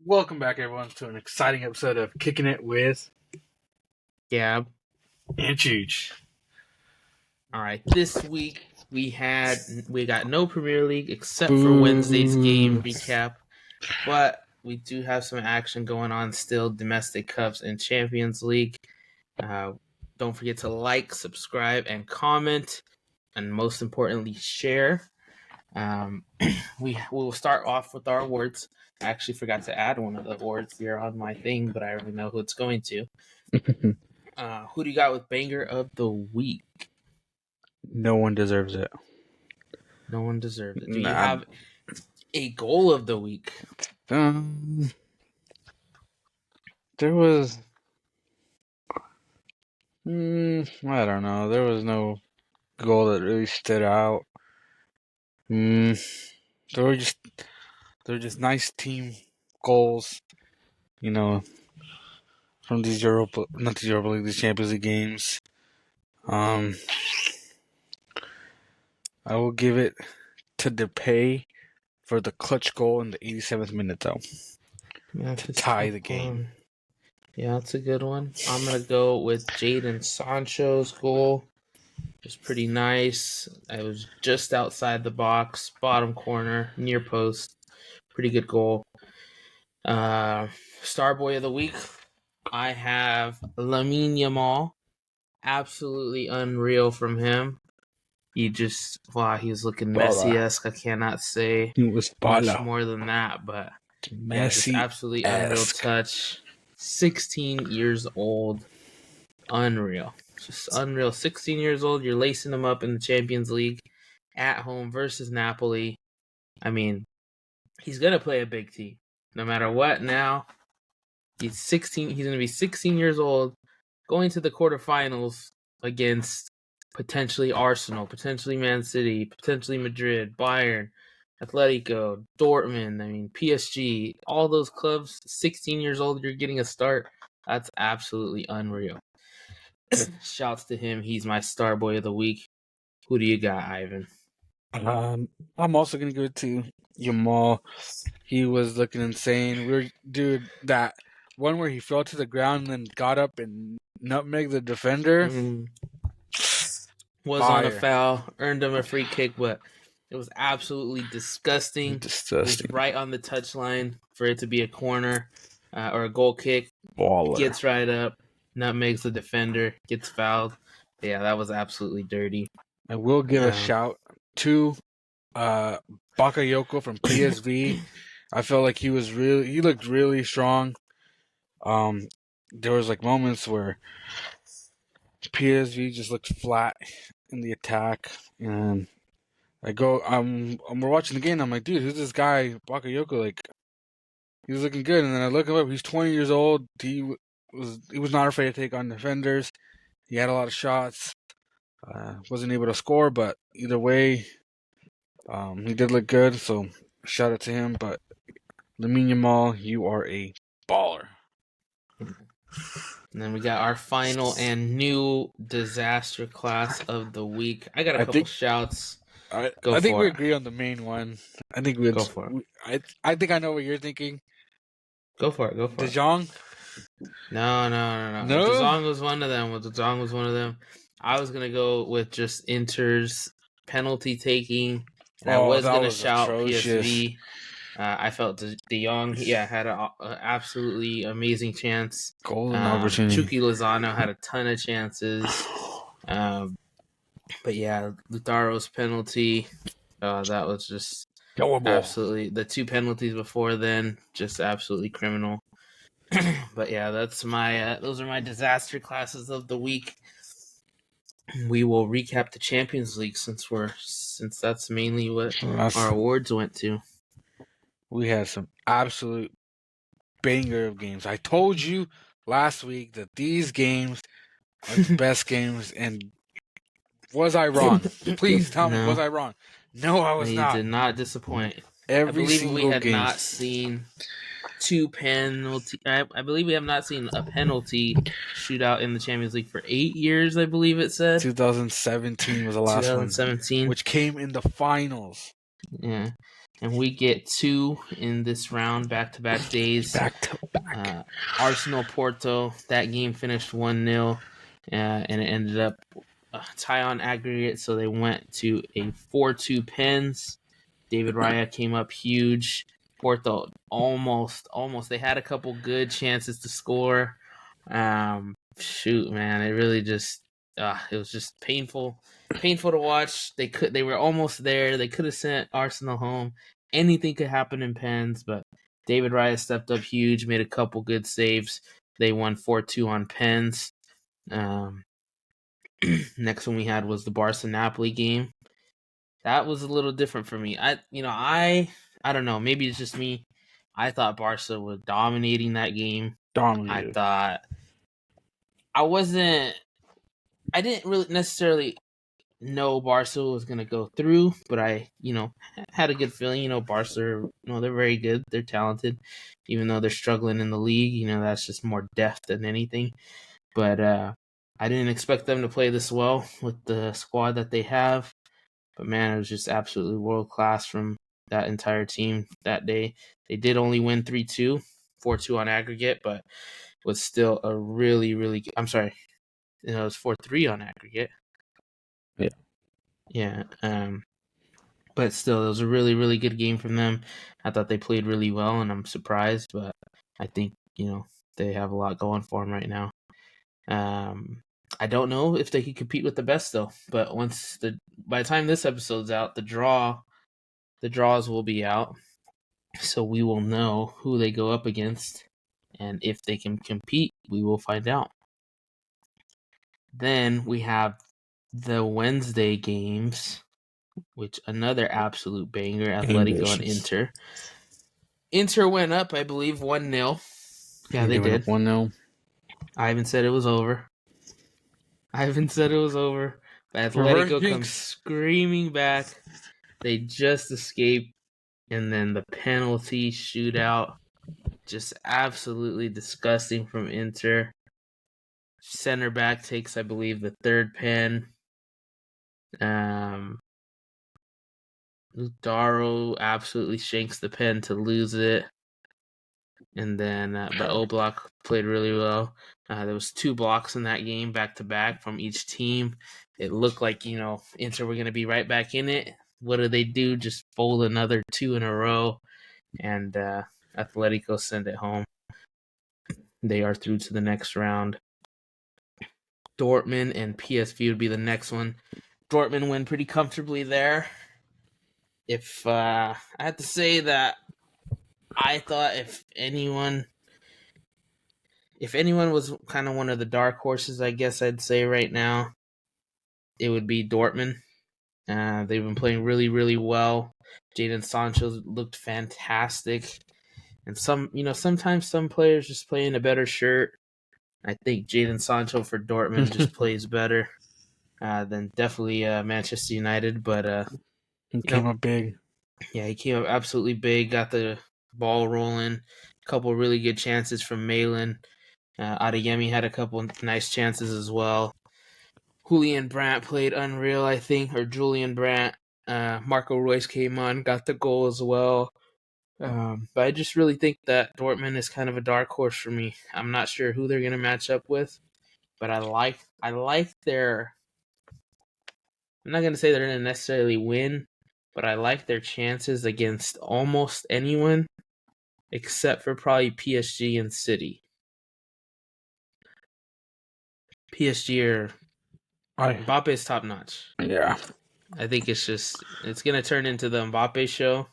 Welcome back, everyone, to an exciting episode of Kicking It with Gab. and Chooch. All right, this week we got no Premier League except for Wednesday's game recap, but we do have some action going on still, domestic cups and Champions League. Don't forget to like, subscribe, and comment, and most importantly, share. We will start off with our awards. I actually forgot to add one of the awards here on my thing, but I already know who it's going to. Who do you got with banger of the week? No one deserves it. No one deserves it. Do you have a goal of the week? There was... I don't know. There was no goal that really stood out. There were just nice team goals, from these these Champions League games. I will give it to Depay for the clutch goal in the 87th minute, though, to tie the game. Yeah, that's a good one. I'm going to go with Jadon Sancho's goal. It was pretty nice. It was just outside the box, bottom corner, near post. Pretty good goal. Star boy of the week, I have Lamine Yamal. Absolutely unreal from him. He was looking Messi-esque. I cannot say He was much more than that, but yeah, just absolutely unreal touch. 16 years old. Unreal. Just unreal. 16 years old, you're lacing him up in the Champions League at home versus Napoli. I mean, he's going to play a big team. No matter what now, he's 16. He's going to be 16 years old going to the quarterfinals against potentially Arsenal, potentially Man City, potentially Madrid, Bayern, Atletico, Dortmund, PSG, all those clubs, 16 years old, you're getting a start. That's absolutely unreal. Shouts to him. He's my star boy of the week. Who do you got, Ivan? I'm also going to give it to Yamal. He was looking insane. That one where he fell to the ground and then got up and nutmegged the defender. Was on a foul, earned him a free kick, but it was absolutely disgusting. It was right on the touchline for it to be a corner or a goal kick. Baller. Gets right up, nutmegs the defender, gets fouled. Yeah, that was absolutely dirty. I will give a shout to Bakayoko from PSV. I felt like he looked really strong. There was moments where PSV just looked flat in the attack, and we're watching the game. I'm like, dude, who's this guy Bakayoko? He was looking good, and then I look him up. He's 20 years old. He was not afraid to take on defenders. He had a lot of shots. Wasn't able to score, but either way, he did look good. So shout out to him. But Lamine Yamal, you are a baller. And then we got our final and new disaster class of the week. I got a couple shouts. I think we agree on the main one. I think we go for it. I think I know what you're thinking. Go for it. De Jong? No. De Jong was one of them. I was gonna go with just Inter's penalty taking, and I was gonna shout atrocious. PSV. I felt De Jong, had an absolutely amazing chance. Golden opportunity. Chucky Lozano had a ton of chances. But yeah, Lautaro's penalty, that was just absolutely, the two penalties before then, just absolutely criminal. But yeah, that's those are my disaster classes of the week. We will recap the Champions League since that's mainly what our awards went to. We had some absolute banger of games. I told you last week that these games are the best games, and was I wrong? Please tell me, was I wrong? No, I was not. You did not disappoint. I believe we have not seen two penalty. I believe we have not seen a penalty shootout in the Champions League for 8 years. I believe it said 2017 was the last one. 2017, which came in the finals. Yeah, and we get 2 in this round, back-to-back days. Back-to-back. Arsenal-Porto, that game finished 1-0, and it ended up tie on aggregate, so they went to a 4-2 pens. David Raya came up huge. Porto almost. They had a couple good chances to score. Shoot, man, it really just it was just painful to watch. They were almost there. They could have sent Arsenal home. Anything could happen in pens, but David Raya stepped up huge, made a couple good saves. They won 4-2 on pens. Next one we had was the Barca Napoli game. That was a little different for me. I don't know. Maybe it's just me. I thought Barca was dominating that game. Dominated. I didn't really necessarily know Barca was going to go through, but I, had a good feeling. Barca, they're very good. They're talented, even though they're struggling in the league. That's just more depth than anything. But I didn't expect them to play this well with the squad that they have. But man, it was just absolutely world class from that entire team that day. They did only win 3-2, 4-2 on aggregate, but was still a really, really good. I'm sorry, it was 4-3 on aggregate. Yeah. But still, it was a really, really good game from them. I thought they played really well, and I'm surprised, but I think they have a lot going for them right now. I don't know if they could compete with the best though. But by the time this episode's out, the draws will be out, so we will know who they go up against, and if they can compete, we will find out. Then we have the Wednesday games, which another absolute banger: Atletico and Inter. Inter went up, I believe, 1-0. Yeah, they did. 1-0. Ivan said it was over. But Atletico comes screaming back. They just escaped, and then the penalty shootout, just absolutely disgusting from Inter. Center back takes, I believe, the third pen. Daro absolutely shanks the pen to lose it. And then, but Oblak played really well. There was 2 blocks in that game, back to back from each team. It looked like, Inter were going to be right back in it. What do? Just fold another 2 in a row, and Atletico send it home. They are through to the next round. Dortmund and PSV would be the next one. Dortmund win pretty comfortably there. If I had to say that, I thought if anyone was kind of one of the dark horses, I guess I'd say right now, it would be Dortmund. They've been playing really, really well. Jadon Sancho looked fantastic. And sometimes some players just play in a better shirt. I think Jadon Sancho for Dortmund just plays better than definitely Manchester United. But he came up big. Yeah, he came up absolutely big. Got the ball rolling. A couple really good chances from Malin. Adeyemi had a couple nice chances as well. Julian Brandt played unreal, I think, or Julian Brandt. Marco Reus came on, got the goal as well. But I just really think that Dortmund is kind of a dark horse for me. I'm not sure who they're going to match up with, but I like their. I'm not going to say they're going to necessarily win, but I like their chances against almost anyone, except for probably PSG and City. PSG or Mbappe is top notch. Yeah. I think it's going to turn into the Mbappe show.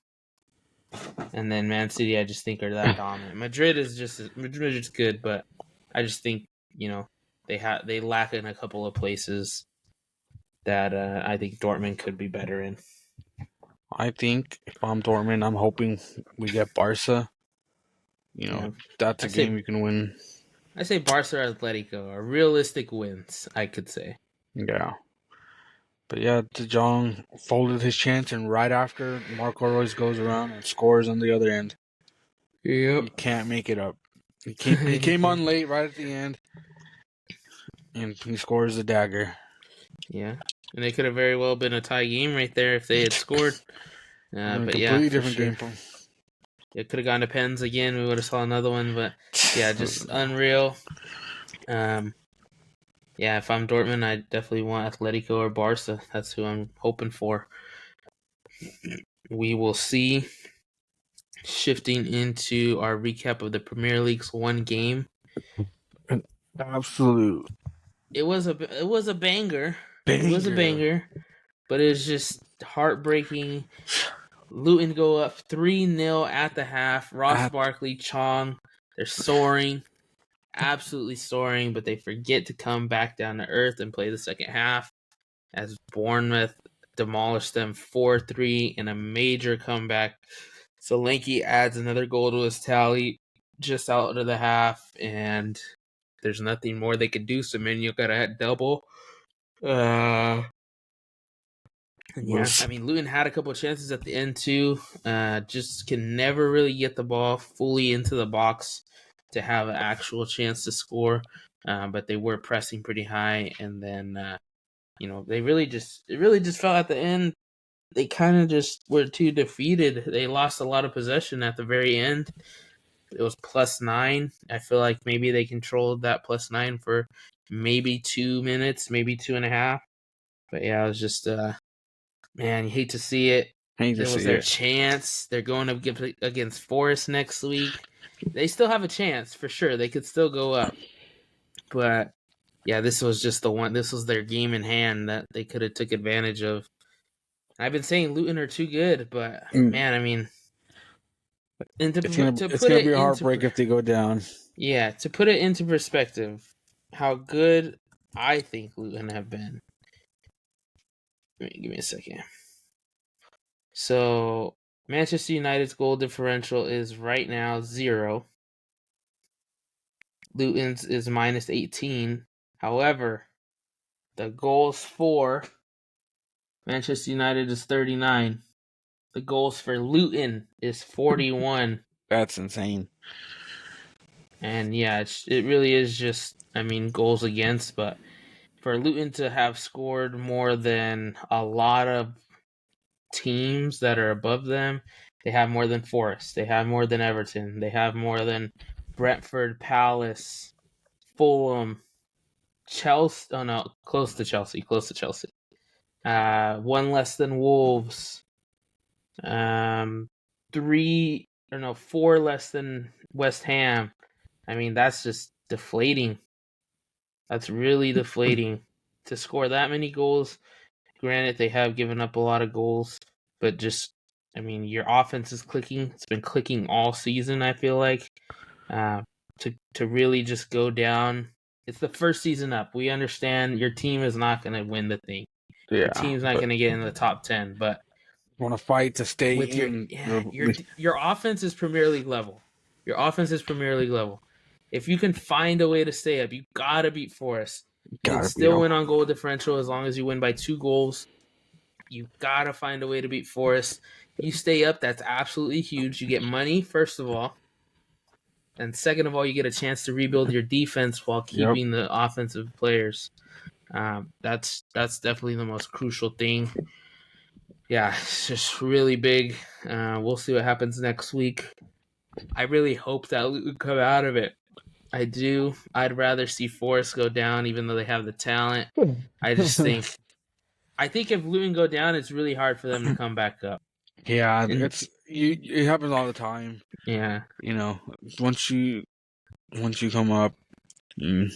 And then Man City, I just think, are that dominant. Madrid is good, but I just think, they lack in a couple of places that I think Dortmund could be better in. I think if I'm Dortmund, I'm hoping we get Barca. That's a game you can win. I say Barca or Atletico are realistic wins, I could say. Yeah. But yeah, De Jong folded his chance, and right after, Marco Reus goes around and scores on the other end. Yep. You can't make it up. He came on late right at the end, and he scores the dagger. Yeah. And it could have very well been a tie game right there if they had scored. But yeah, completely for different sure. game plan. It could have gone to pens again. We would have saw another one, but yeah, just unreal. Yeah, if I'm Dortmund, I definitely want Atletico or Barca. That's who I'm hoping for. We will see. Shifting into our recap of the Premier League's one game. An absolute It was a banger. It was a banger. banger, but it's just heartbreaking. Luton go up 3-0 at the half. Ross Barkley, Chong, they're soaring, absolutely soaring, but they forget to come back down to earth and play the second half as Bournemouth demolished them 4-3 in a major comeback. Solanke adds another goal to his tally just out of the half, and there's nothing more they could do. Semenyo got a double. Yeah, I mean, Luton had a couple of chances at the end too. Just can never really get the ball fully into the box to have an actual chance to score. But they were pressing pretty high, and then they it really just felt at the end. They kind of just were too defeated. They lost a lot of possession at the very end. It was +9. I feel like maybe they controlled that +9 for maybe 2 minutes, maybe 2.5. But yeah, it was just man, you hate to see it. It was their chance. They're going up against Forest next week. They still have a chance for sure. They could still go up. But yeah, this was just the one. This was their game in hand that they could have took advantage of. I've been saying Luton are too good, but man, I mean, It's gonna be a heartbreak if they go down. Yeah, to put it into perspective, how good I think Luton have been. Give me a second. So Manchester United's goal differential is right now 0. Luton's is -18. However, the goals for Manchester United is 39. The goals for Luton is 41. That's insane. And yeah, it really is just, I mean, goals against, but for Luton to have scored more than a lot of teams that are above them, they have more than Forest, they have more than Everton, they have more than Brentford, Palace, Fulham, Chelsea. Oh no, close to Chelsea. One less than Wolves. 4 less than West Ham. I mean, that's just deflating. That's really deflating to score that many goals. Granted, they have given up a lot of goals, but just, I mean, your offense is clicking. It's been clicking all season, I feel like. To really just go down. It's the first season up. We understand your team is not going to win the thing. Yeah, your team's not going to get in the top 10, but want to fight to stay with in. Your offense is Premier League level. Your offense is Premier League level. If you can find a way to stay up, you gotta beat Forest. You can still win on goal differential as long as you win by 2 goals. You gotta find a way to beat Forest. You stay up, that's absolutely huge. You get money, first of all. And second of all, you get a chance to rebuild your defense while keeping the offensive players. That's definitely the most crucial thing. Yeah, it's just really big. We'll see what happens next week. I really hope that Luton come out of it. I do. I'd rather see Forest go down, even though they have the talent. I just think if Luton go down, it's really hard for them to come back up. Yeah, it happens all the time. Yeah, once you come up, you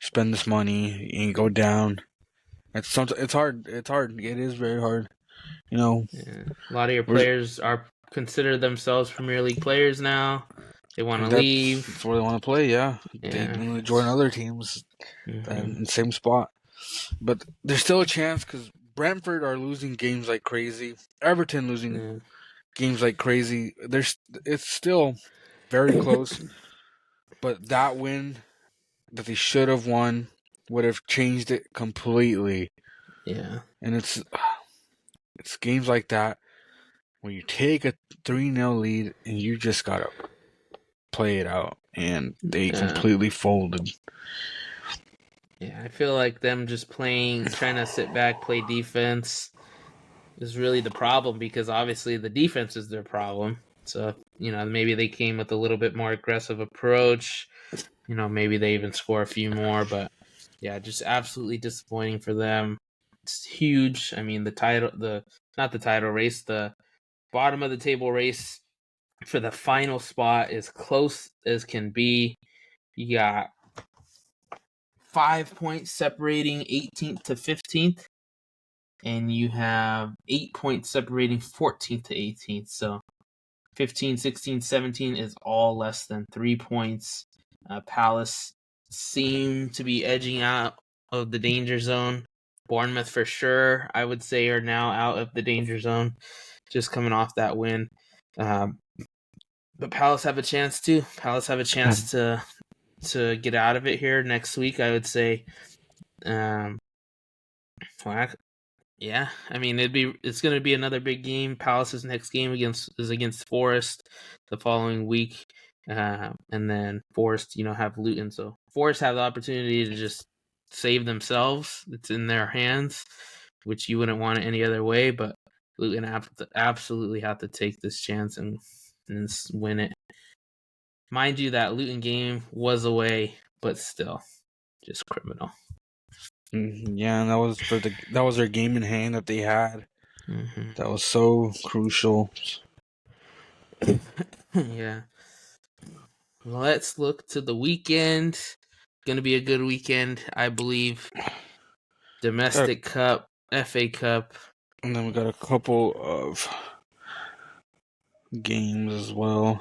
spend this money and you go down. It's hard. It's hard. It is very hard. Yeah. A lot of your players are consider themselves Premier League players now. They want to leave. That's where they want to play. Yeah, they want to join other teams in the same spot. But there's still a chance because Brentford are losing games like crazy. Everton losing games like crazy. It's still very close. But that win that they should have won would have changed it completely. Yeah. And it's games like that where you take a 3-0 lead and you just gotta play it out, and they completely folded. Yeah, I feel like them just trying to sit back, play defense. is really the problem, because obviously the defense is their problem. So, maybe they came with a little bit more aggressive approach. Maybe they even score a few more, but yeah, just absolutely disappointing for them. It's huge. I mean, not the title race, the bottom of the table race for the final spot is close as can be. You got 5 points separating 18th to 15th, and you have 8 points separating 14th to 18th. So 15, 16, 17 is all less than 3 points. Palace seem to be edging out of the danger zone. Bournemouth, for sure, I would say, are now out of the danger zone, just coming off that win. But Palace have a chance too. Palace have a chance to get out of it here next week, I would say. Yeah, I mean it's going to be another big game. Palace's next game is against Forest the following week, and then Forest, have Luton. So Forest have the opportunity to just save themselves. It's in their hands, which you wouldn't want it any other way. But Luton absolutely have to take this chance and win it. Mind you, that Luton game was away, but still, just criminal. Yeah, and that was their game in hand that they had. Mm-hmm. That was so crucial. Yeah. Let's look to the weekend. Going to be a good weekend, I believe. Domestic Cup, FA Cup. And then we got a couple of games as well.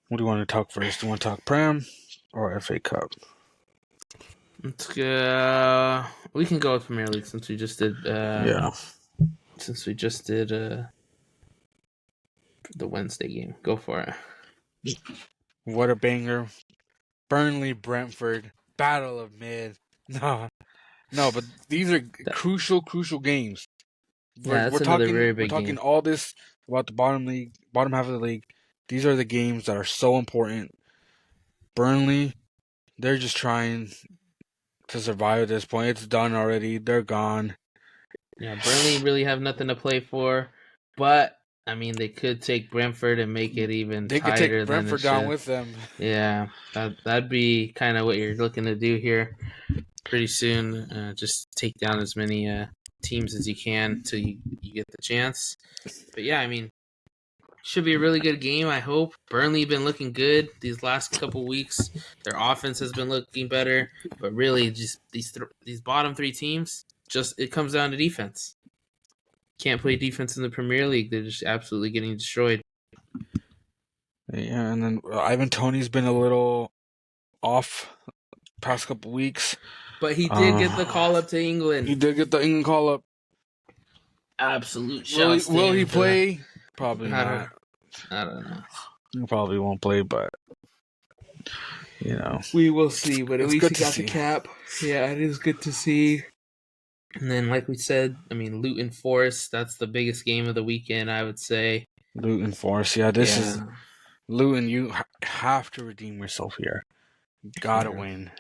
What do you want to talk first? Do you want to talk Prem or FA Cup? Let's go. We can go with Premier League since we just did. Since we just did the Wednesday game. Go for it. What a banger! Burnley, Brentford, Battle of Mid. No, but these are crucial games. We're talking all this about the bottom half of the league. These are the games that are so important. Burnley, they're just trying to survive at this point. It's done already. They're gone. Yeah, Burnley really have nothing to play for, but I mean, they could take Brentford and make it even tighter. They could take Brentford down with them. Yeah, that'd be kind of what you're looking to do here pretty soon. Just take down as many teams as you can until you get the chance. But yeah, I mean, should be a really good game, I hope. Burnley been looking good these last couple weeks. Their offense has been looking better, but really just these bottom three teams, just it comes down to defense. Can't play defense in the Premier League. They're just absolutely getting destroyed. Yeah, and then Ivan Toney's been a little off past couple weeks. But he did get the call up to England. He did get the England call up. Absolute shouts. Will he play? Probably not. I don't know. He probably won't play, but we will see. But at least he got the cap. Yeah, it is good to see. And then, like we said, I mean, Luton Forest, that's the biggest game of the weekend, I would say. Luton Forest, this is Luton. You have to redeem yourself here. You gotta win.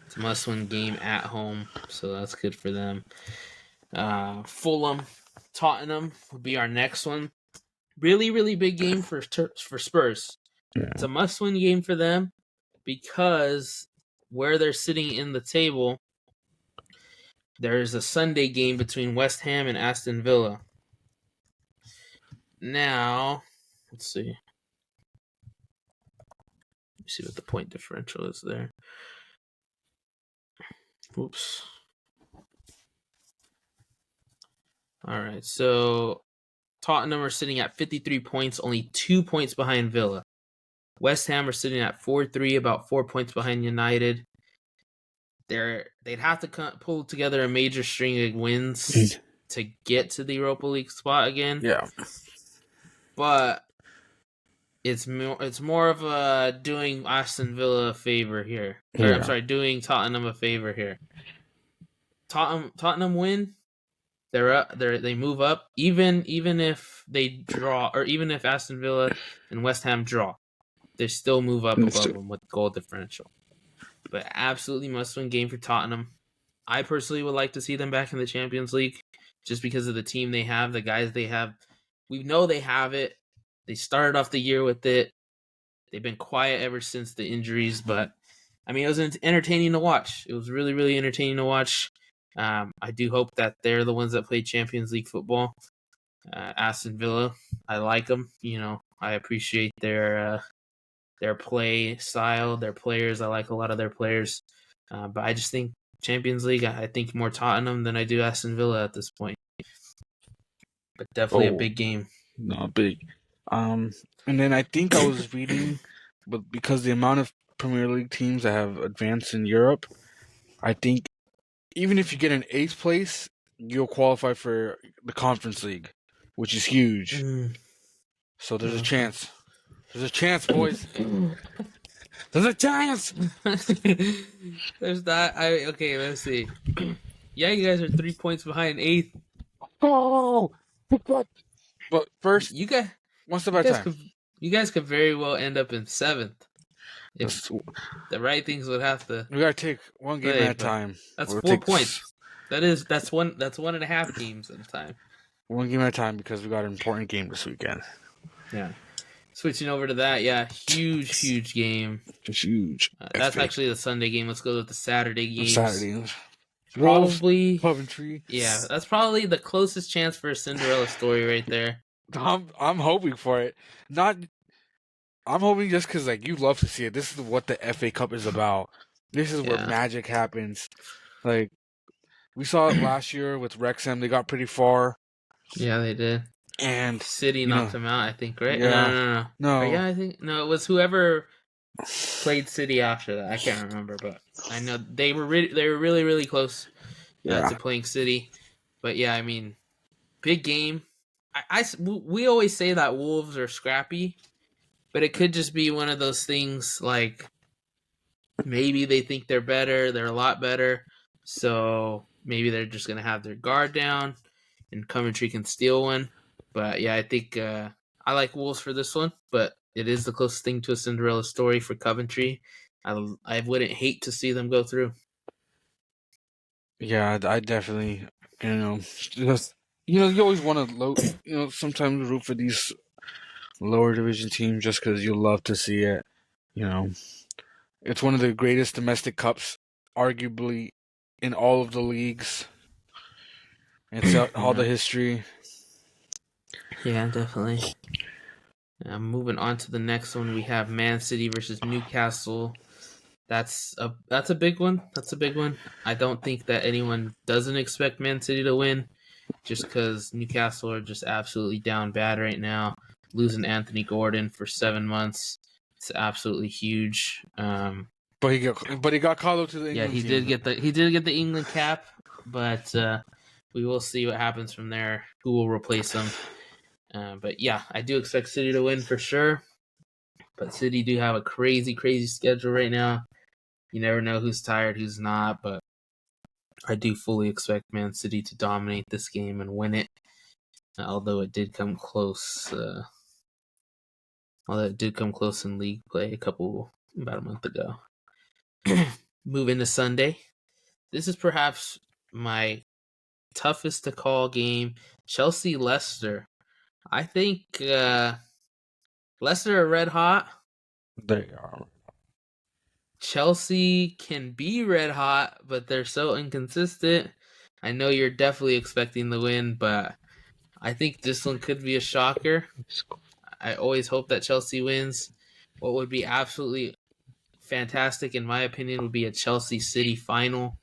It's a must-win game at home, so that's good for them. Fulham, Tottenham will be our next one. Really, really big game for Spurs. Yeah. It's a must-win game for them because where they're sitting in the table, there's a Sunday game between West Ham and Aston Villa. Now, let's see. Let me see what the point differential is there. Oops. All right, so Tottenham are sitting at 53 points, only 2 points behind Villa. West Ham are sitting at 4-3, about 4 points behind United. They'd have to pull together a major string of wins to get to the Europa League spot again. Yeah, but it's more of a doing Aston Villa a favor here. Or, I'm sorry, doing Tottenham a favor here. Tottenham win. They're up. They move up. Even if they draw, or even if Aston Villa and West Ham draw, they still move up above them with goal differential. But absolutely must-win game for Tottenham. I personally would like to see them back in the Champions League. just because of the team they have, the guys they have. We know they have it. They started off the year with it. They've been quiet ever since the injuries, but I mean, it was entertaining to watch. It was really, really entertaining to watch. I do hope that they're the ones that play Champions League football. Aston Villa, I like them. I appreciate their play style, their players. I like a lot of their players, but I just think Champions League. I think more Tottenham than I do Aston Villa at this point. But definitely a Oh, big game. not big. And then I think I was reading, but because the amount of Premier League teams that have advanced in Europe, I think even if you get an eighth place, you'll qualify for the Conference League, which is huge. So there's a chance. There's a chance, boys. There's a chance. There's that. Okay. Let's see. Yeah, you guys are 3 points behind eighth. Oh, but first, you guys, one step at a time. You guys could very well end up in seventh if the right things would have to. We gotta take one game at a time. That's 4 points. That's 1.5 games at a time. One game at a time because we got an important game this weekend. Yeah. Switching over to that, yeah, huge game. It's huge. That's actually the Sunday game. Let's go with the Saturday games. Saturday. Probably Coventry. Yeah, that's probably the closest chance for a Cinderella story right there. I'm hoping for it. I'm hoping just because you love to see it. This is what the FA Cup is about. This is where magic happens. We saw it last year with Wrexham. They got pretty far. Yeah, they did. And City knocked them out, I think, right? Yeah. No. Yeah, I think it was whoever played City after that. I can't remember, but I know they were really, really close to playing City. But yeah, I mean, big game. We always say that Wolves are scrappy, but it could just be one of those things like maybe they think they're better, they're a lot better, so maybe they're just going to have their guard down and Coventry can steal one. But yeah, I think I like Wolves for this one, but it is the closest thing to a Cinderella story for Coventry. I wouldn't hate to see them go through. Yeah, I definitely, just, you always want to, sometimes root for these lower division teams just because you love to see it. It's one of the greatest domestic cups, arguably, in all of the leagues. It's all the history. Yeah, definitely. Moving on to the next one, we have Man City versus Newcastle. That's a big one. That's a big one. I don't think that anyone doesn't expect Man City to win, just because Newcastle are just absolutely down bad right now. Losing Anthony Gordon for 7 months, it's absolutely huge. But he got called up to the England team. He did get the England cap, but we will see what happens from there. Who will replace him? But yeah, I do expect City to win for sure. But City do have a crazy schedule right now. You never know who's tired, who's not, but I do fully expect Man City to dominate this game and win it. Although it did come close. Although it did come close in league play about a month ago. Moving to Sunday. This is perhaps my toughest to call game. Chelsea-Leicester. I think Leicester are red hot. They are. Chelsea can be red hot, but they're so inconsistent. I know you're definitely expecting the win, but I think this one could be a shocker. I always hope that Chelsea wins. What would be absolutely fantastic, in my opinion, would be a Chelsea City final.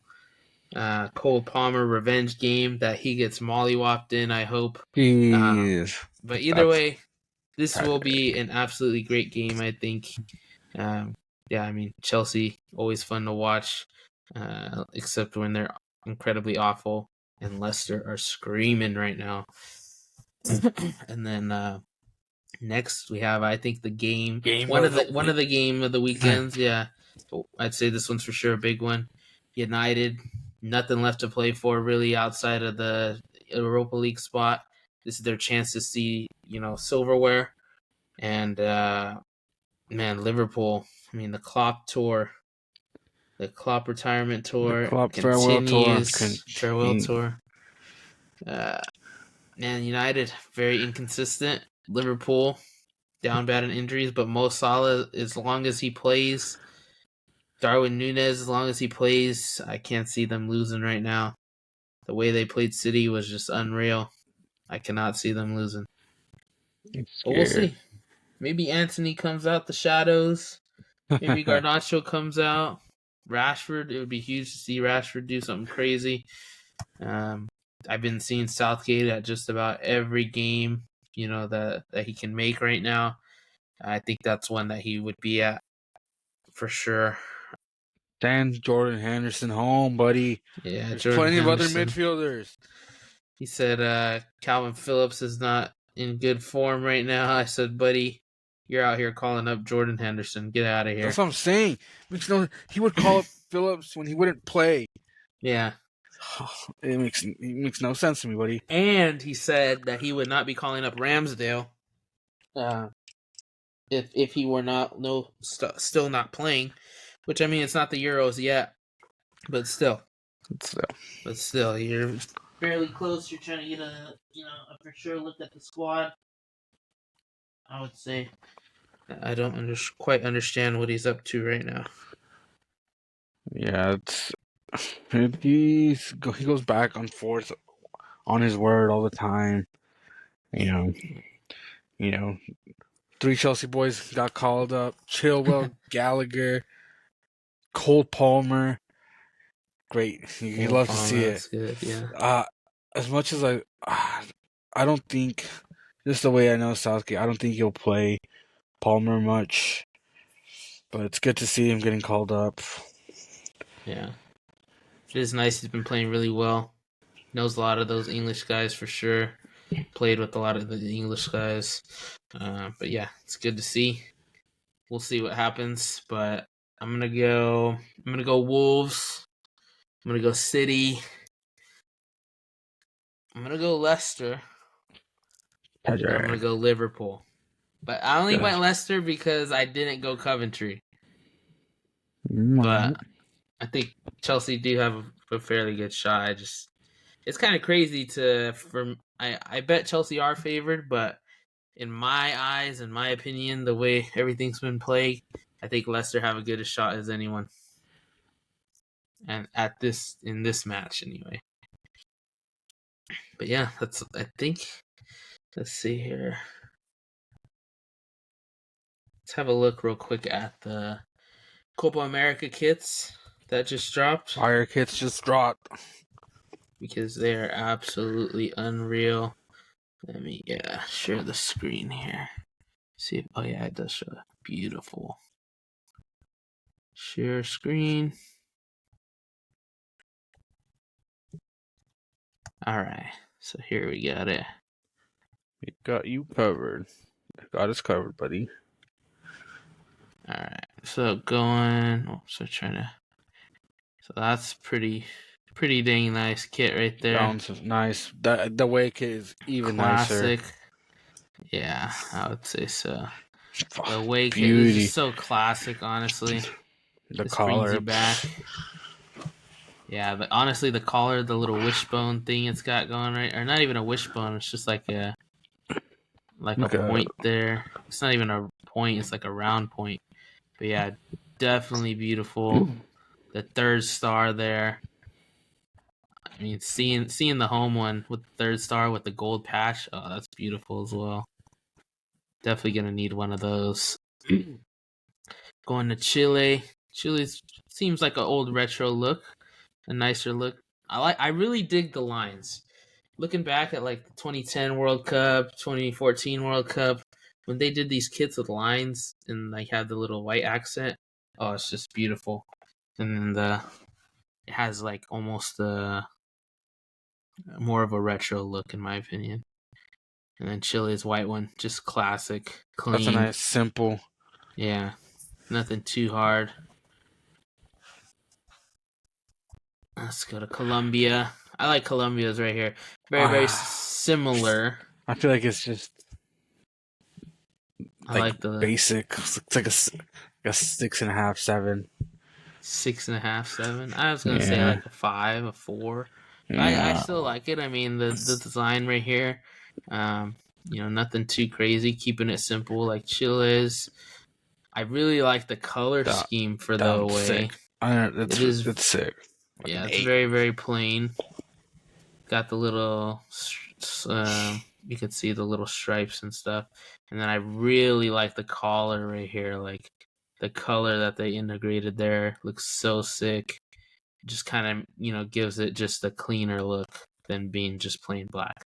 Cole Palmer revenge game that he gets mollywopped in, I hope. But either way, this will be an absolutely great game, I think. Yeah, I mean, Chelsea, always fun to watch, except when they're incredibly awful, and Leicester are screaming right now. And then next we have, I think, the one of the game of the weekends. Yeah, I'd say this one's for sure a big one. United, nothing left to play for really outside of the Europa League spot. This is their chance to see, silverware. And man, Liverpool. I mean, the Klopp tour, the Klopp retirement tour, the Klopp continues. Farewell tour. Man United, very inconsistent. Liverpool, down bad in injuries, but Mo Salah, as long as he plays, Darwin Núñez, as long as he plays, I can't see them losing right now. The way they played City was just unreal. I cannot see them losing. I'm But we'll scared. see. Maybe Anthony comes out the shadows. Maybe Garnacho comes out. Rashford, it would be huge to see Rashford do something crazy. I've been seeing Southgate at just about every game, that he can make right now. I think that's one that he would be at for sure. Send Jordan Henderson home, buddy. Yeah, There's Jordan plenty of other Henderson. midfielders. He said Calvin Phillips is not in good form right now. I said, buddy, you're out here calling up Jordan Henderson. Get out of That's here. what I'm saying. He would call up Phillips when he wouldn't play. Yeah. It makes no sense to me, buddy. And he said that he would not be calling up Ramsdale uh, if he were still not playing. Which, I mean, it's not the Euros yet, but still. You're fairly close. You're trying to get a for sure look at the squad. I would say I don't quite understand what he's up to right now. Yeah, he goes back and forth on his word all the time. You know, 3 Chelsea boys got called up: Chilwell, Gallagher, Cole Palmer. Great, you Cole love to Palmer, see it. that's good. Yeah. As much as I don't think, just the way I know Southgate, I don't think he'll play Palmer much. But it's good to see him getting called up. Yeah. It is nice. He's been playing really well. Knows a lot of those English guys for sure. Played with a lot of the English guys. But yeah, it's good to see. We'll see what happens. But I'm gonna go Wolves. I'm gonna go City. I'm gonna go Leicester. And I'm gonna go Liverpool. But I only went Leicester because I didn't go Coventry. But I think Chelsea do have a fairly good shot. It's kind of crazy I bet Chelsea are favored, but in my eyes, in my opinion, the way everything's been played, I think Leicester have a good a shot as anyone. And in this match anyway. But yeah, let's see here. Let's have a look real quick at the Copa America kits that just dropped. Fire kits just dropped. Because they are absolutely unreal. Let me share the screen here. See if it does show beautiful. Share screen. Alright, so here we got it. We got you covered. Got us covered, buddy. Alright, so so that's pretty dang nice kit right there. Sounds nice. The way kit is even Classic. nicer. Yeah, I would say so. The way kit Beauty. is just so classic, honestly. The This collar. brings you back. Yeah, but honestly, the collar, the little wishbone thing it's got going right, or not even a wishbone. It's just like a point there. It's not even a point. It's like a round point. But yeah, definitely beautiful. The third star there. I mean, seeing the home one with the third star with the gold patch. Oh, that's beautiful as well. Definitely gonna need one of those. Going to Chile. Chile seems like an old retro look, a nicer look. I really dig the lines. Looking back at like the 2010 World Cup, 2014 World Cup, when they did these kits with lines and like had the little white accent, oh, it's just beautiful. And then it has like almost more of a retro look in my opinion. And then Chile's white one, just classic, clean. That's a nice, simple. Yeah, nothing too hard. Let's go to Colombia. I like Colombia's right here. Very similar. I feel like it's just I like the basic. It's like a 6.5, 7. 6.5, 7. I was gonna say like a 5, a 4. I still like it. I mean, the design right here, nothing too crazy, keeping it simple like Chile's. I really like the color scheme for the That away. sick. It's sick. Yeah, it's very, very plain. Got the little, you can see the little stripes and stuff. And then I really like the collar right here. Like the color that they integrated there looks so sick. It just kind of, gives it just a cleaner look than being just plain black.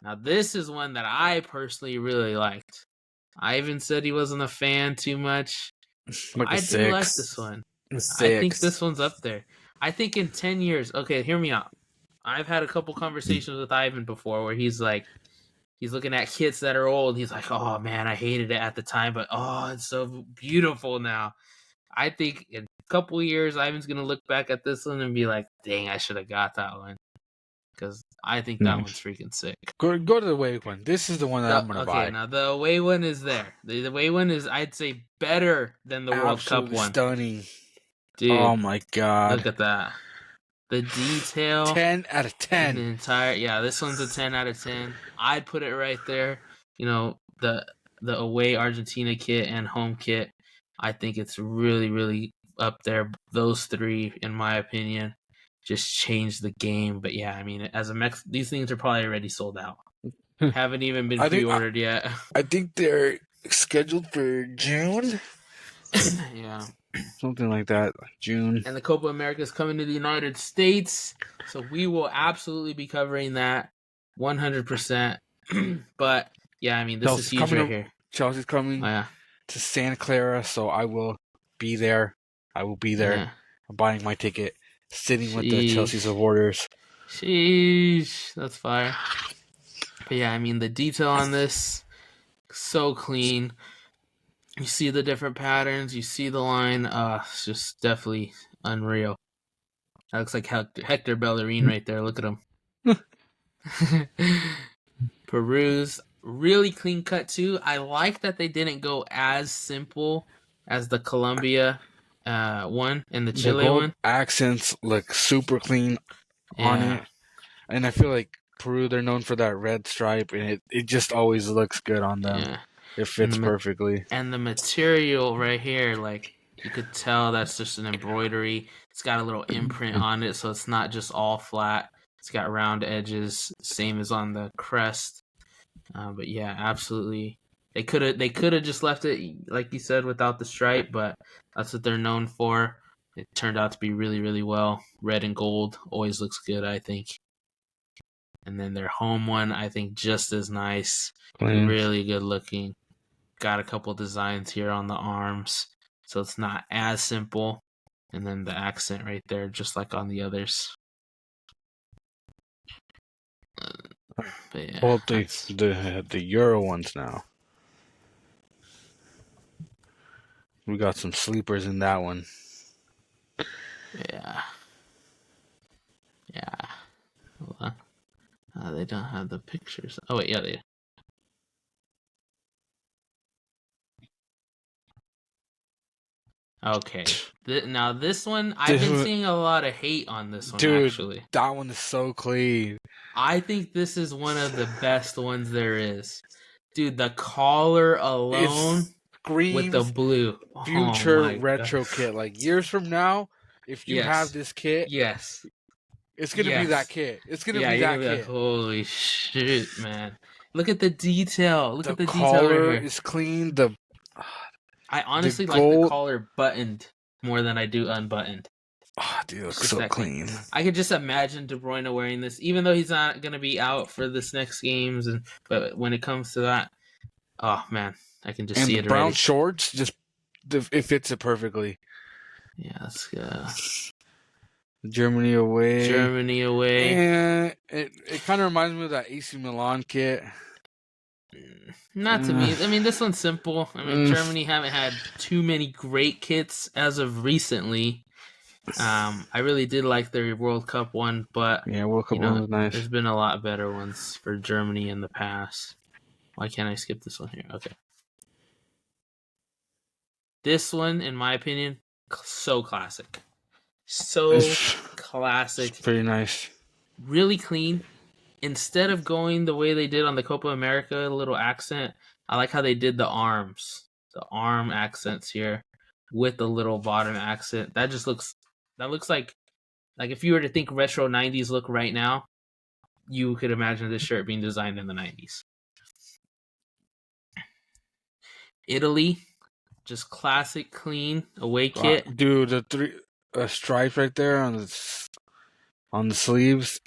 Now, this is one that I personally really liked. Ivan said he wasn't a fan too much. Like I a do like 6. this one. A I think 6. this one's up there. I think in 10 years, okay, hear me out. I've had a couple conversations with Ivan before where he's looking at kits that are old. He's like, oh man, I hated it at the time, but oh, it's so beautiful now. I think in a couple years, Ivan's going to look back at this one and be like, dang, I should have got that one. Because I think that one's freaking sick. Go to the away one. This is the one that I'm going to buy. Okay, now the away one is there. The away one is, I'd say, better than the World Cup one. Stunning. Dude, oh my god. Look at that. The detail. 10 out of 10. The entire, this one's a 10 out of 10. I'd put it right there. The away Argentina kit and home kit. I think it's really, really up there. Those three, in my opinion, just changed the game. But yeah, I mean, as a these things are probably already sold out. Haven't even been pre-ordered yet. I think they're scheduled for June. Yeah. Something like that. June. And the Copa America is coming to the United States. So we will absolutely be covering that 100%. But yeah, I mean, this is huge right here. Chelsea's coming to Santa Clara, so I will be there. Yeah. I'm buying my ticket, sitting with the Chelsea supporters. Sheesh. That's fire. But yeah, I mean, the detail on this, so clean. You see the different patterns. You see the line. It's just definitely unreal. That looks like Hector Bellerin right there. Look at him. Peru's really clean cut too. I like that they didn't go as simple as the Colombia one and the Chile one. Accents look super clean on it. And I feel like Peru, they're known for that red stripe, and it just always looks good on them. Yeah. It fits perfectly. And the material right here, like, you could tell that's just an embroidery. It's got a little imprint on it, so it's not just all flat. It's got round edges, same as on the crest. But yeah, absolutely. They could have just left it, like you said, without the stripe, but that's what they're known for. It turned out to be really, really well. Red and gold always looks good, I think. And then their home one, I think, just as nice. Clean. Really good looking. Got a couple designs here on the arms, so it's not as simple. And then the accent right there, just like on the others. But yeah, the Euro ones now. We got some sleepers in that one. Yeah. Hold on. They don't have the pictures. Oh wait, yeah, they. Okay. Now this one, I've been seeing a lot of hate on this one, actually. That one is so clean. I think this is one of the best ones there is. Dude, the collar alone with the blue. Future retro kit. Like, years from now, if you have this kit, it's going to be that kit. It's going to be that kit. Like, holy shit, man. Look at the detail. Look at the detail collar right here. is clean. I honestly like the collar buttoned more than I do unbuttoned. Oh, dude, it looks so clean. I could just imagine De Bruyne wearing this, even though he's not going to be out for this next games. But when it comes to that, oh man, I can just see it already. And the brown shorts, it fits it perfectly. Yeah, let's go. Germany away. And it kind of reminds me of that AC Milan kit. Not to me. I mean, this one's simple. I mean, Germany haven't had too many great kits as of recently. I really did like their World Cup one, but World Cup one was nice. There's been a lot better ones for Germany in the past. Why can't I skip this one here? Okay. This one, in my opinion, so classic. So classic. It's pretty nice. really clean. Instead of going the way they did on the Copa America, a little accent, I like how they did the arms, the arm accents here with the little bottom accent. That looks like if you were to think retro 90s look right now, you could imagine this shirt being designed in the 90s. Italy, just classic clean away kit. Dude, the three stripes right there on the sleeves.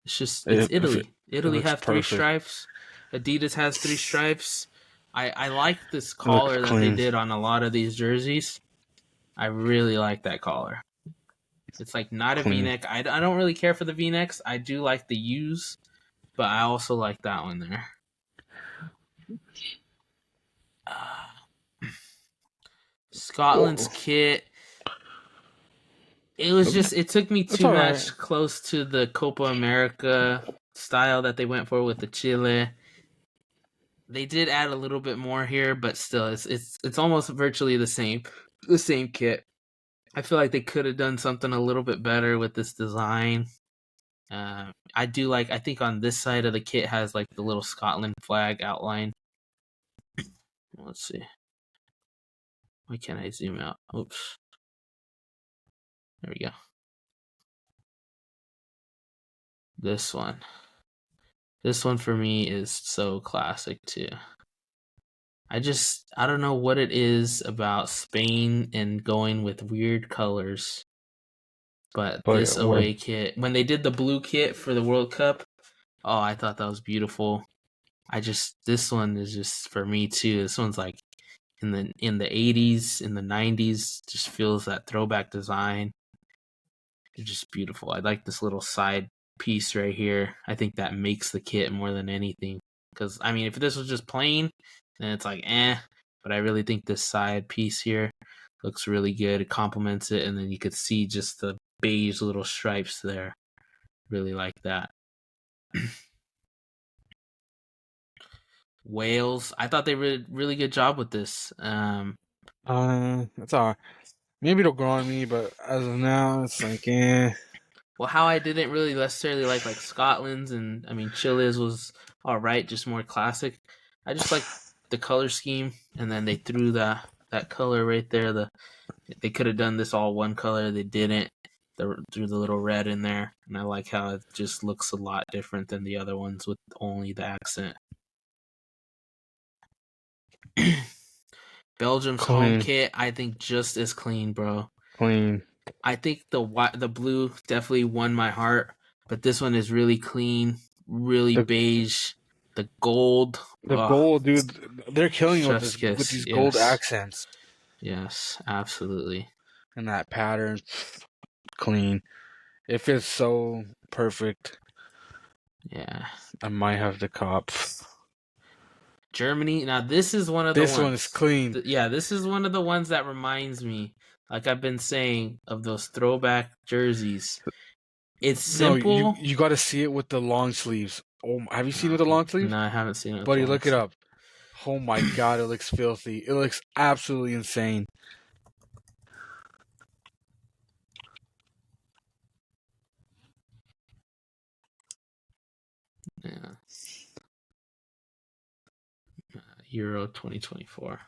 It's Italy. It Italy looks have 3 perfect. stripes. Adidas has 3 stripes. I like this It looks collar that they clean. did on a lot of these jerseys. I really like that collar. It's like not a V-neck. I don't really care for the V-necks. I do like the U's, but I also like that one there. Scotland's kit. It took me too much close to the Copa America style that they went for with the Chile. They did add a little bit more here, but still, it's almost virtually the same kit. I feel like they could have done something a little bit better with this design. I think on this side of the kit has like the little Scotland flag outline. Let's see. Why can't I zoom out? Oops. There we go. This one. This one for me is so classic too. I don't know what it is about Spain and going with weird colors. But this away kit, when they did the blue kit for the World Cup, oh, I thought that was beautiful. This one is just for me too. This one's like in the 80s, in the 90s, just feels that throwback design. It's just beautiful. I like this little side piece right here. I think that makes the kit more than anything. Because I mean, if this was just plain, then it's like But I really think this side piece here looks really good. It complements it, and then you could see just the beige little stripes there. Really like that. Wales, I thought they did really good job with this. That's all right. Maybe it'll grow on me, but as of now, it's like Well, how I didn't really necessarily like Scotland's, and I mean Chile's was all right, just more classic. I just like the color scheme, and then they threw that color right there. They could have done this all one color, they didn't. They threw the little red in there, and I like how it just looks a lot different than the other ones with only the accent. Belgium's home kit, I think, just as clean, bro. Clean. I think the blue definitely won my heart, but this one is really clean, really beige. The gold, gold, dude, they're killing with these gold accents. Yes, absolutely. And that pattern, clean. It fits so perfect. Yeah, I might have the Cup. Germany. Now this is one of the ones. This one is clean. This is one of the ones that reminds me, like I've been saying, of those throwback jerseys. It's simple. No, you got to see it with the long sleeves. Oh, have you seen it with the long sleeves? No, I haven't seen it. Buddy, look it up. Oh my god, it looks filthy. It looks absolutely insane. Yeah. Euro 2024.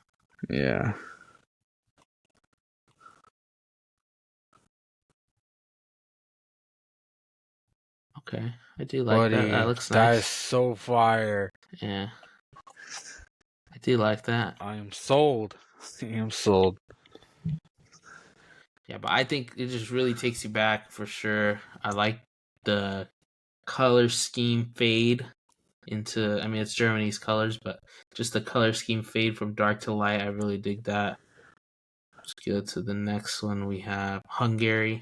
Yeah. Okay, I do like that. That looks nice. That is so fire. Yeah. I do like that. I am sold. Yeah, but I think it just really takes you back for sure. I like the color scheme fade into, I mean, it's Germany's colors, but just the color scheme fade from dark to light. I really dig that. Let's go to the next one. We have Hungary.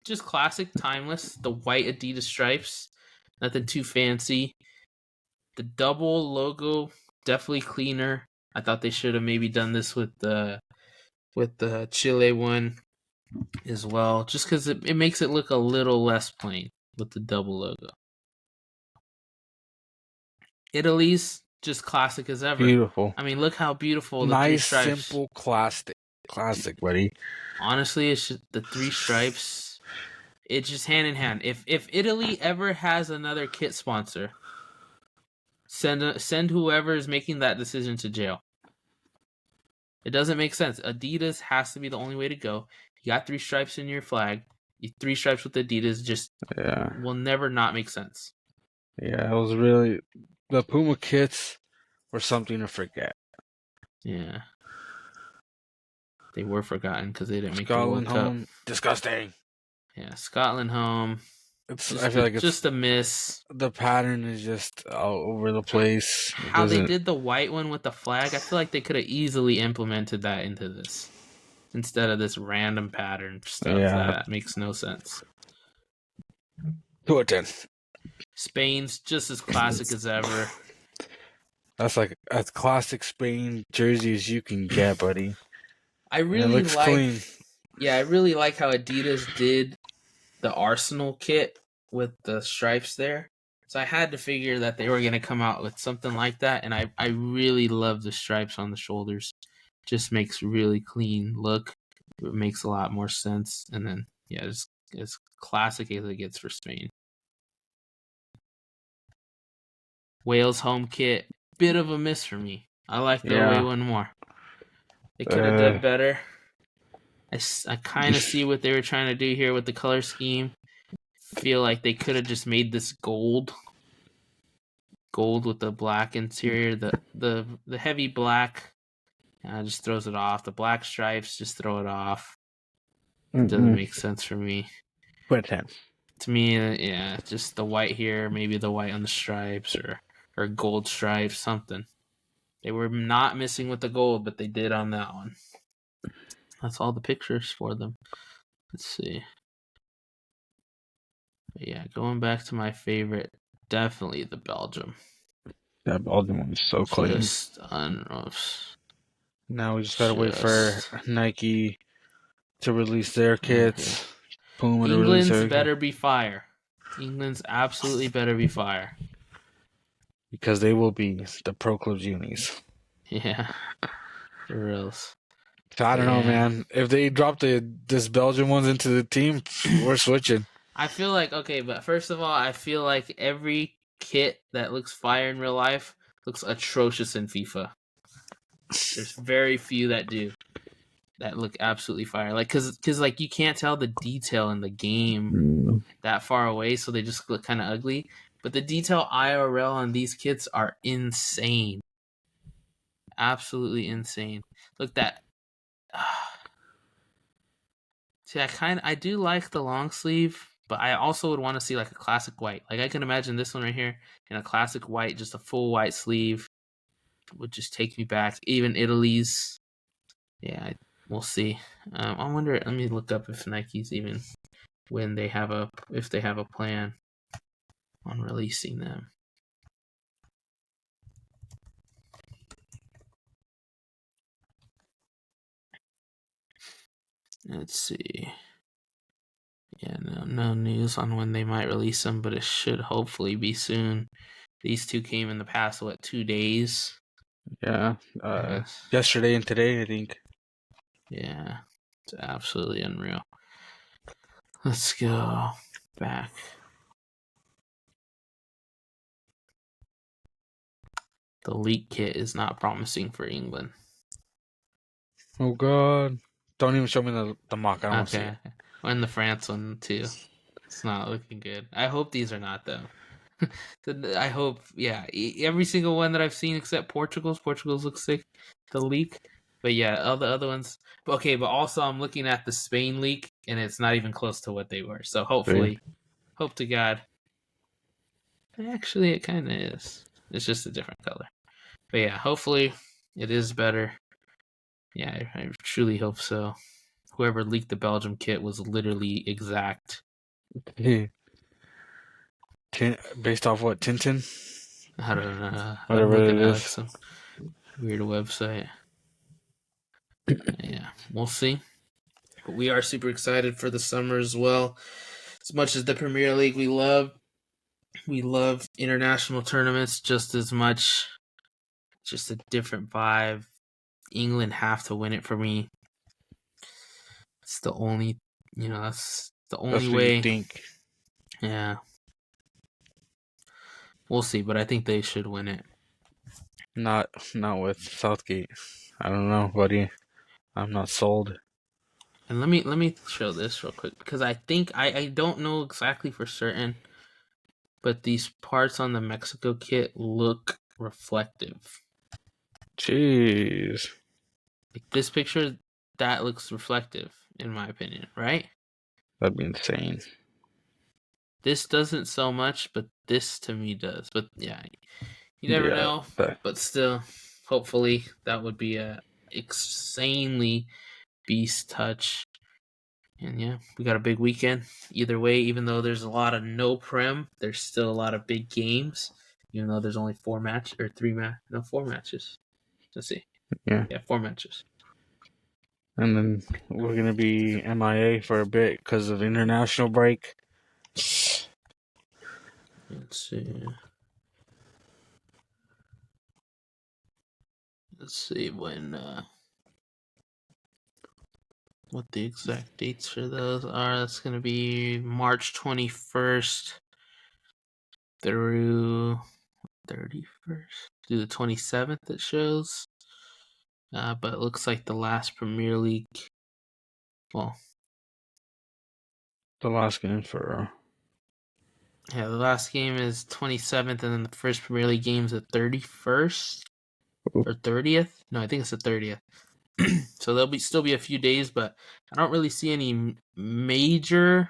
Just classic, timeless. The white Adidas stripes. Nothing too fancy. The double logo, definitely cleaner. I thought they should have maybe done this with the Chile one as well, just because it makes it look a little less plain with the double logo. Italy's just classic as ever. Beautiful. I mean, look how beautiful the nice, 3 stripes. Simple, classic, buddy. Honestly, it's just the 3 stripes. It's just hand in hand. If Italy ever has another kit sponsor, send whoever is making that decision to jail. It doesn't make sense. Adidas has to be the only way to go. You got 3 stripes in your flag. 3 stripes with Adidas just will never not make sense. Yeah, it was really the Puma kits were something to forget. Yeah, they were forgotten because they didn't make Scotland the World home, Cup. disgusting. Yeah, Scotland home. I feel like it's just a miss. The pattern is just all over the place. How they did the white one with the flag, I feel like they could have easily implemented that into this instead of this random pattern stuff that makes no sense. 2 out of 10. Spain's just as classic as ever. That's like as classic Spain jersey as you can get, buddy. I really like. Yeah, I really like how Adidas did the Arsenal kit with the stripes there. So I had to figure that they were going to come out with something like that, and I really love the stripes on the shoulders. Just makes really clean look. It makes a lot more sense, and then yeah, it's as classic as it gets for Spain. Wales home kit, bit of a miss for me. I like the away one more. They could have done better. I kind of see what they were trying to do here with the color scheme. Feel like they could have just made this gold with the black interior. The heavy black just throws it off. The black stripes just throw it off. It doesn't make sense for me. To me, yeah, just the white here, maybe the white on the stripes or gold stripes, something. They were not missing with the gold, but they did on that one. That's all the pictures for them. Let's see. But yeah, going back to my favorite, definitely the Belgium. That Belgium one is so clean. Just unreal. Now we just gotta wait for Nike to release their kits. Puma to release their better be fire. England's absolutely better be fire. Because they will be the Pro Clubs unis. Yeah. For reals. So I don't know, man. If they drop this Belgian ones into the team, we're switching. I feel like, okay, but first of all, I feel like every kit that looks fire in real life looks atrocious in FIFA. There's very few that do. That look absolutely fire. Like, cause like you can't tell the detail in the game that far away, so they just look kind of ugly. But the detail IRL on these kits are insane. Absolutely insane. Look that. See, I do like the long sleeve, but I also would want to see like a classic white. Like I can imagine this one right here in a classic white, just a full white sleeve would just take me back. Even Italy's. Yeah, we'll see. I wonder. Let me look up if Nike's even if they have a plan on releasing them. Let's see. Yeah, no news on when they might release them, but it should hopefully be soon. These two came in the past 2 days? Yeah, yesterday and today, I think. Yeah, it's absolutely unreal. Let's go back. The leak kit is not promising for England. Oh God! Don't even show me the mock. I don't want to see it. And the France one too. It's not looking good. I hope these are not though. I hope, yeah. Every single one that I've seen except Portugal's looks sick. The leak, but yeah, all the other ones. Okay, but also I'm looking at the Spain leak, and it's not even close to what they were. So hopefully, hope to God. Actually, it kind of is. It's just a different color. But yeah, hopefully it is better. Yeah, I truly hope so. Whoever leaked the Belgium kit was literally exact. Based off what, Tintin? I don't know. Whatever I'm looking it at is. like some weird website. Yeah, we'll see. But we are super excited for the summer as well. As much as the Premier League we love international tournaments just as much. Just a different vibe. England have to win it for me. It's the only, that's The only That's what you way. think. Yeah. We'll see, but I think they should win it. Not with Southgate. I don't know, buddy. I'm not sold. And let me show this real quick because I think I don't know exactly for certain, but these parts on the Mexico kit look reflective. Jeez. Like this picture, that looks reflective in my opinion, right? That'd be insane. This doesn't so much, but this to me does. But yeah, you never Yeah. know. But still, hopefully that would be a insanely beast touch. And yeah, we got a big weekend. Either way, even though there's a lot of no prem, there's still a lot of big games. Even though there's only 4 matches. Let's see. Yeah. Yeah, 4 matches. And then we're gonna be MIA for a bit because of international break. Let's see. Let's see what the exact dates for those are. That's gonna be March 21st through 31st through the 27th. It shows. But it looks like the last Premier League. Well, The last game for. yeah, the last game is 27th, and then the first Premier League game is the 31st or 30th. No, I think it's the 30th. So there'll still be a few days, but I don't really see any major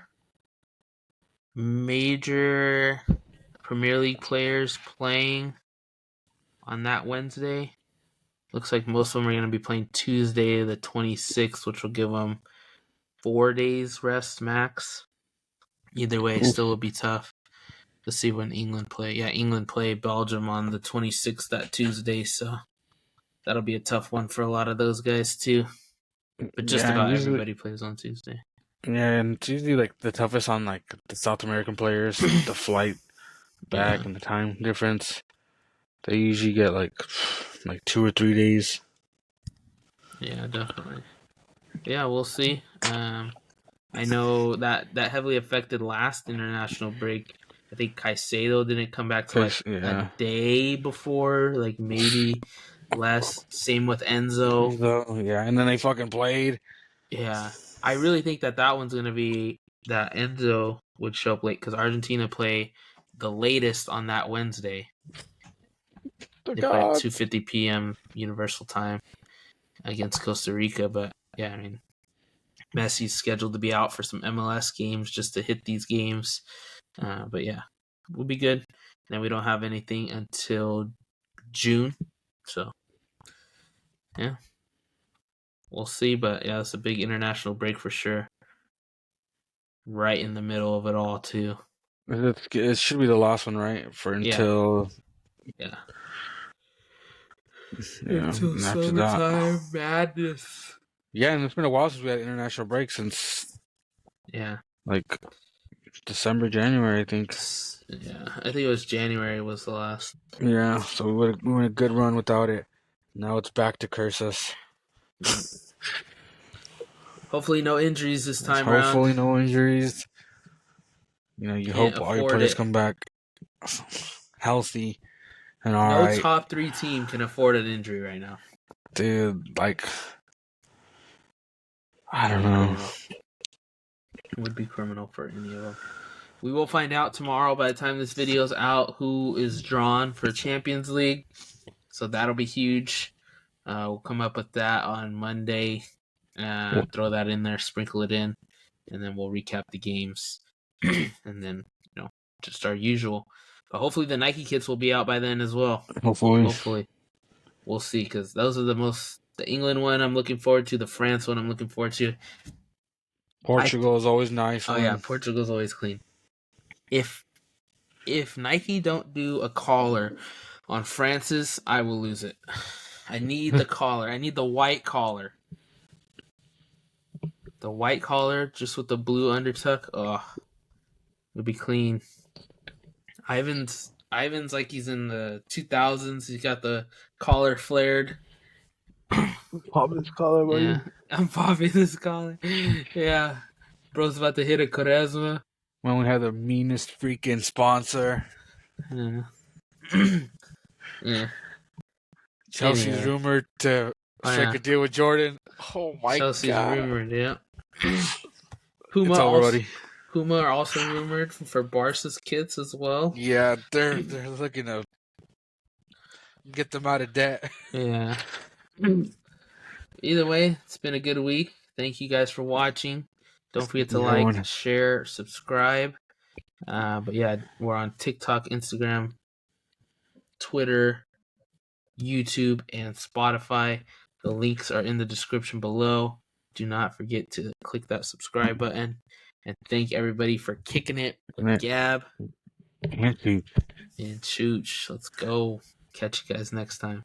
Premier League players playing on that Wednesday. Looks like most of them are going to be playing Tuesday, the 26th, which will give them 4 days rest max. Either way, still will be tough. Let's see when England play. Yeah, England play Belgium on the 26th, that Tuesday, so that'll be a tough one for a lot of those guys too. But just Yeah, and about usually. everybody plays on Tuesday. Yeah, and it's usually like the toughest on like the South American players with the flight back Yeah, and the time difference. They usually get like 2 or 3 days. yeah, definitely. Yeah, we'll see. I know that heavily affected last international break. I think Caicedo didn't come back to like Cause a yeah, day before, like maybe less. Same with Enzo. yeah, and then they fucking played. Yeah, I really think that one's gonna be that Enzo would show up late because Argentina play the latest on that Wednesday. The They play at gods. 2:50 p.m. Universal Time against Costa Rica. But yeah, I mean, Messi's scheduled to be out for some MLS games just to hit these games. But yeah, we'll be good. And then we don't have anything until June. So yeah, we'll see. But yeah, it's a big international break for sure. Right in the middle of it all, too. It should be the last one, right? For Yeah, until yeah. Until and after that, summertime madness. yeah, and it's been a while since we had international break since Yeah. like December, January, I think. Yeah, I think it was January was the last. Yeah, so we went a good run without it. Now it's back to curse us. Yeah. Hopefully, no injuries this time around. Hopefully, no injuries. You Can't hope all your afford players it. come back healthy and all No right, top 3 team can afford an injury right now. dude. Like, I It'd don't be know. criminal. It would be criminal for any of them. We will find out tomorrow by the time this video's out who is drawn for Champions League. So that'll be huge. We'll come up with that on Monday. Throw that in there, sprinkle it in, and then we'll recap the games. And then, just our usual. But hopefully the Nike kits will be out by then as well. Hopefully. We'll see, because those are the England one I'm looking forward to, the France one I'm looking forward to. Portugal is always nice. Oh, yeah, Portugal's always clean. If Nike don't do a collar on France's, I will lose it. I need the collar. I need the white collar. The white collar just with the blue undertuck. Oh, it would be clean. Ivan's like he's in the 2000s. He's got the collar flared. Pop this collar, buddy. Yeah, I'm popping this collar. Yeah. Bro's about to hit a Quaresma. When we have the meanest freaking sponsor. Yeah. Chelsea's rumored to strike a deal with Jordan. Oh my Chelsea's god. rumored, yeah. It's over, buddy. Puma are also rumored for Barca's kids as well. Yeah, they're looking to get them out of debt. Yeah. Either way, it's been a good week. Thank you guys for watching. Don't forget to like, share, subscribe. But yeah, we're on TikTok, Instagram, Twitter, YouTube, and Spotify. The links are in the description below. Do not forget to click that subscribe button. And thank everybody for kicking it with Gab and Chooch. Let's go. Catch you guys next time.